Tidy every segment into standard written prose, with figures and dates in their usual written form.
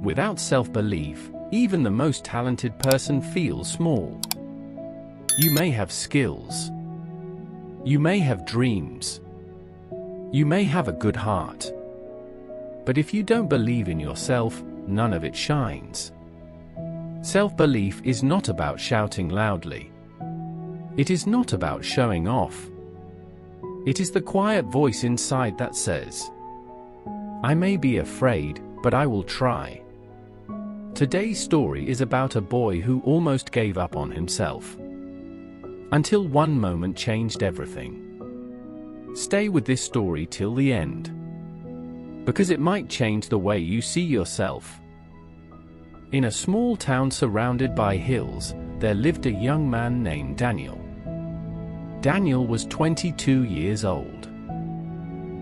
Without self-belief, even the most talented person feels small. You may have skills. You may have dreams. You may have a good heart. But if you don't believe in yourself, none of it shines. Self-belief is not about shouting loudly. It is not about showing off. It is the quiet voice inside that says, "I may be afraid, but I will try." Today's story is about a boy who almost gave up on himself. Until one moment changed everything. Stay with this story till the end, because it might change the way you see yourself. In a small town surrounded by hills, there lived a young man named Daniel. Daniel was 22 years old.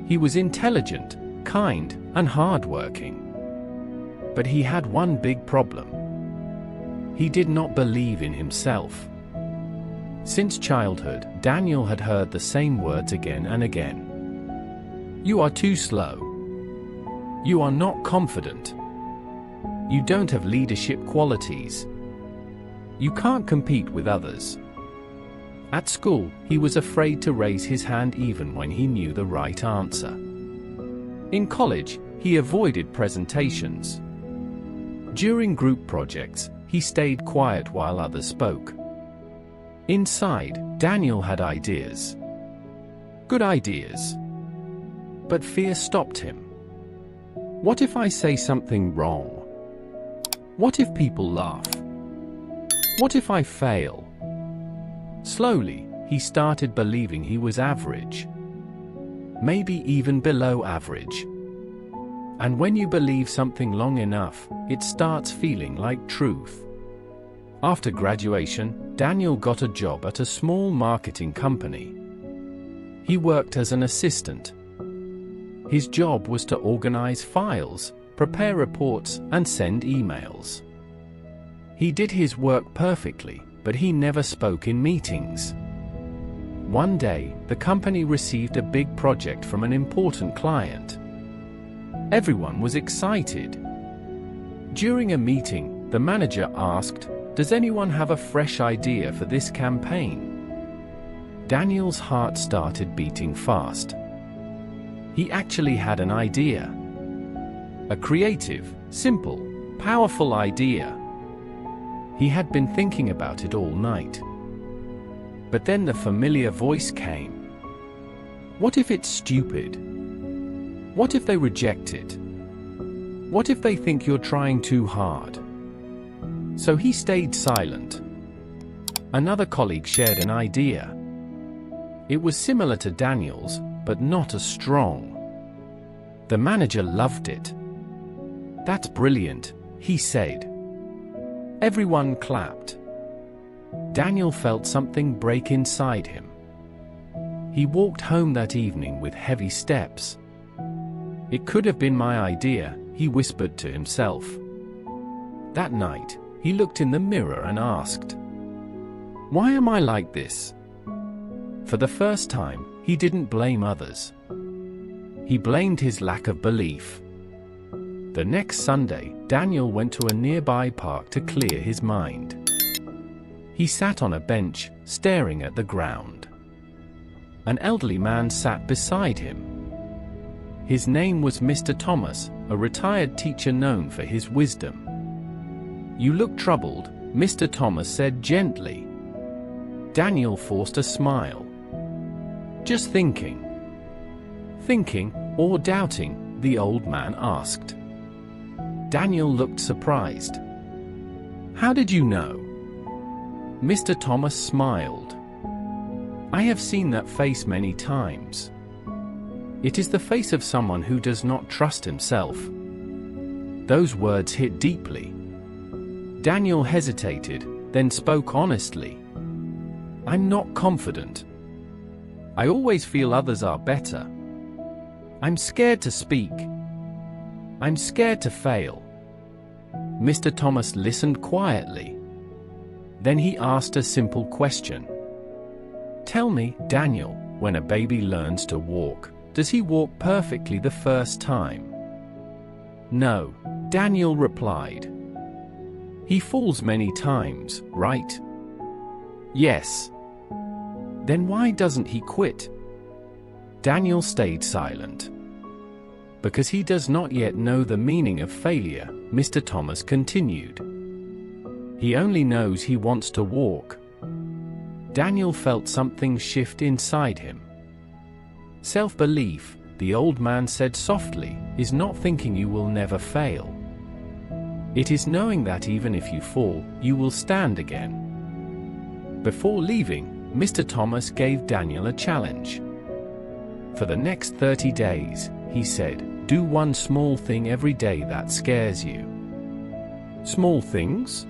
He was intelligent, kind, and hardworking. But he had one big problem. He did not believe in himself. Since childhood, Daniel had heard the same words again and again. "You are too slow. You are not confident. You don't have leadership qualities. You can't compete with others." At school, he was afraid to raise his hand even when he knew the right answer. In college, he avoided presentations. During group projects, he stayed quiet while others spoke. Inside, Daniel had ideas. Good ideas. But fear stopped him. What if I say something wrong? What if people laugh? What if I fail? Slowly, he started believing he was average. Maybe even below average. And when you believe something long enough, it starts feeling like truth. After graduation, Daniel got a job at a small marketing company. He worked as an assistant. His job was to organize files, prepare reports, and send emails. He did his work perfectly, but he never spoke in meetings. One day, the company received a big project from an important client. Everyone was excited. During a meeting, the manager asked, "Does anyone have a fresh idea for this campaign?" Daniel's heart started beating fast. He actually had an idea. A creative, simple, powerful idea. He had been thinking about it all night. But then the familiar voice came. What if it's stupid? What if they reject it? What if they think you're trying too hard? So he stayed silent. Another colleague shared an idea. It was similar to Daniel's, but not as strong. The manager loved it. "That's brilliant," he said. Everyone clapped. Daniel felt something break inside him. He walked home that evening with heavy steps. "It could have been my idea," he whispered to himself. That night, he looked in the mirror and asked, "Why am I like this?" For the first time, he didn't blame others. He blamed his lack of belief. The next Sunday, Daniel went to a nearby park to clear his mind. He sat on a bench, staring at the ground. An elderly man sat beside him. His name was Mr. Thomas, a retired teacher known for his wisdom. "You look troubled," Mr. Thomas said gently. Daniel forced a smile. "Just thinking." "Thinking, or doubting?" the old man asked. Daniel looked surprised. "How did you know?" Mr. Thomas smiled. "I have seen that face many times. It is the face of someone who does not trust himself." Those words hit deeply. Daniel hesitated, then spoke honestly. "I'm not confident. I always feel others are better. I'm scared to speak. I'm scared to fail." Mr. Thomas listened quietly. Then he asked a simple question. "Tell me, Daniel, when a baby learns to walk, does he walk perfectly the first time?" "No," Daniel replied. He falls many times, right? Yes. Then why doesn't he quit? Daniel stayed silent. Because he does not yet know the meaning of failure, Mr. Thomas continued. He only knows he wants to walk. Daniel felt something shift inside him. Self-belief, the old man said softly, is not thinking you will never fail. It is knowing that even if you fall, you will stand again. Before leaving, Mr. Thomas gave Daniel a challenge. For the next 30 days, he said, do one small thing every day that scares you. Small things?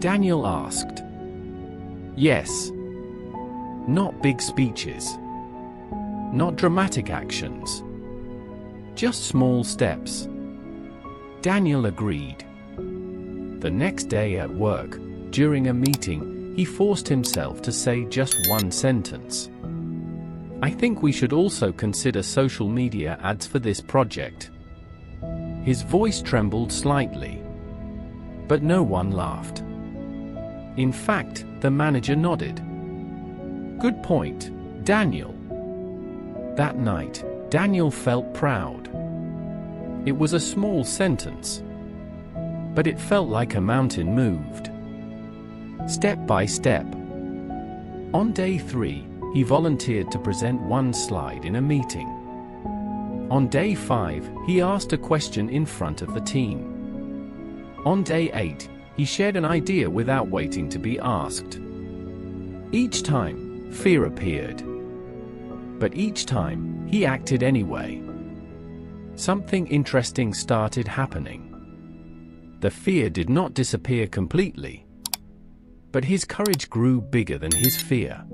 Daniel asked. Yes. Not big speeches. Not dramatic actions. Just small steps. Daniel agreed. The next day at work, during a meeting, he forced himself to say just one sentence. I think we should also consider social media ads for this project. His voice trembled slightly. But no one laughed. In fact, the manager nodded. Good point, Daniel. That night, Daniel felt proud. It was a small sentence, but it felt like a mountain moved. Step by step. On day 3, he volunteered to present one slide in a meeting. On day 5, he asked a question in front of the team. On day 8, he shared an idea without waiting to be asked. Each time, fear appeared. But each time, he acted anyway. Something interesting started happening. The fear did not disappear completely, but his courage grew bigger than his fear.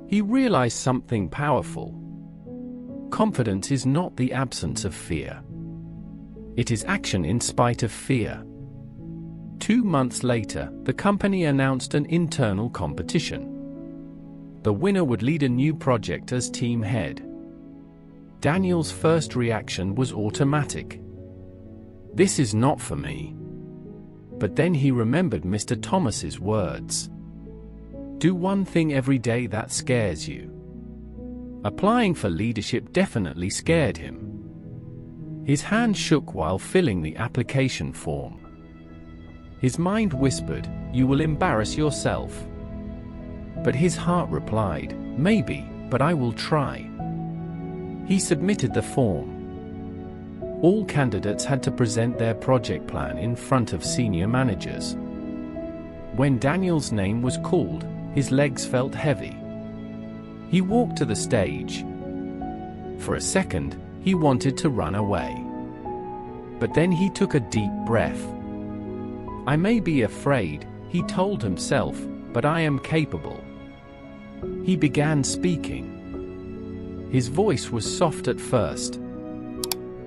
He realized something powerful. Confidence is not the absence of fear. It is action in spite of fear. 2 months later, the company announced an internal competition. The winner would lead a new project as team head. Daniel's first reaction was automatic. This is not for me. But then he remembered Mr. Thomas's words. Do one thing every day that scares you. Applying for leadership definitely scared him. His hand shook while filling the application form. His mind whispered, you will embarrass yourself. But his heart replied, maybe, but I will try. He submitted the form. All candidates had to present their project plan in front of senior managers. When Daniel's name was called, his legs felt heavy. He walked to the stage. For a second, he wanted to run away. But then he took a deep breath. I may be afraid, he told himself, but I am capable. He began speaking. His voice was soft at first.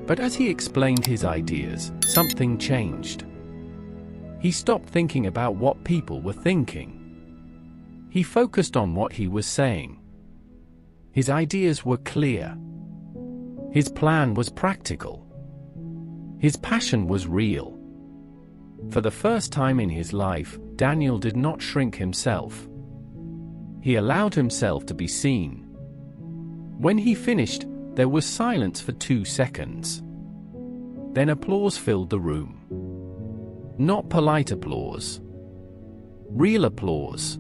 But as he explained his ideas, something changed. He stopped thinking about what people were thinking. He focused on what he was saying. His ideas were clear. His plan was practical. His passion was real. For the first time in his life, Daniel did not shrink himself. He allowed himself to be seen. When he finished, there was silence for 2 seconds. Then applause filled the room. Not polite applause. Real applause.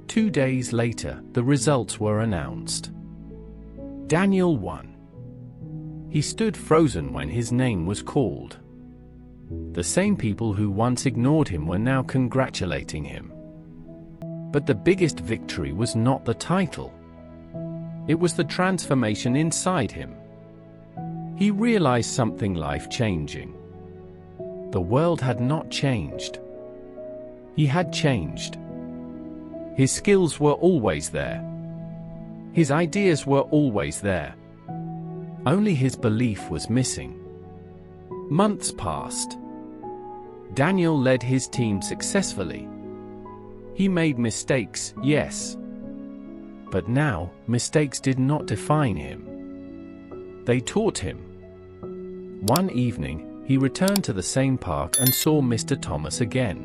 2 days later, the results were announced. Daniel won. He stood frozen when his name was called. The same people who once ignored him were now congratulating him. But the biggest victory was not the title. It was the transformation inside him. He realized something life-changing. The world had not changed. He had changed. His skills were always there. His ideas were always there. Only his belief was missing. Months passed. Daniel led his team successfully. He made mistakes, yes. But now, mistakes did not define him. They taught him. One evening, He returned to the same park and saw Mr. Thomas again.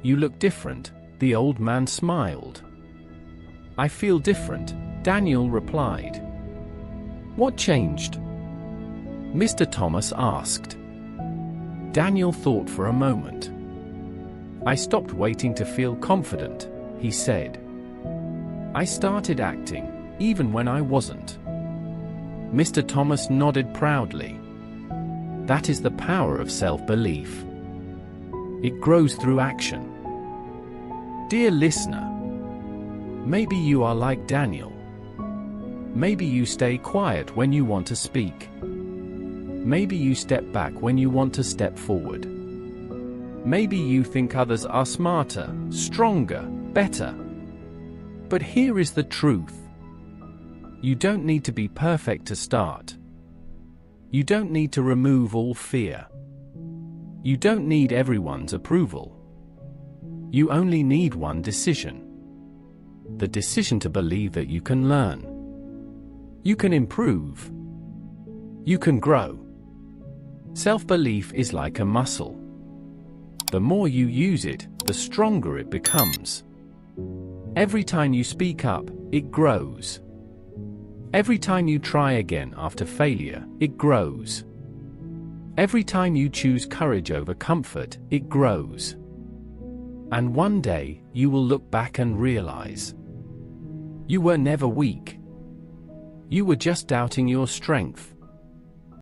"You look different," the old man smiled. "I feel different," Daniel replied. "What changed?" Mr. Thomas asked. Daniel thought for a moment. "I stopped waiting to feel confident," he said. "I started acting, even when I wasn't." Mr. Thomas nodded proudly. That is the power of self-belief. It grows through action. Dear listener, maybe you are like Daniel. Maybe you stay quiet when you want to speak. Maybe you step back when you want to step forward. Maybe you think others are smarter, stronger, better. But here is the truth. You don't need to be perfect to start. You don't need to remove all fear. You don't need everyone's approval. You only need one decision. The decision to believe that you can learn. You can improve. You can grow. Self-belief is like a muscle. The more you use it, the stronger it becomes. Every time you speak up, it grows. Every time you try again after failure, it grows. Every time you choose courage over comfort, it grows. And one day, you will look back and realize you were never weak. You were just doubting your strength.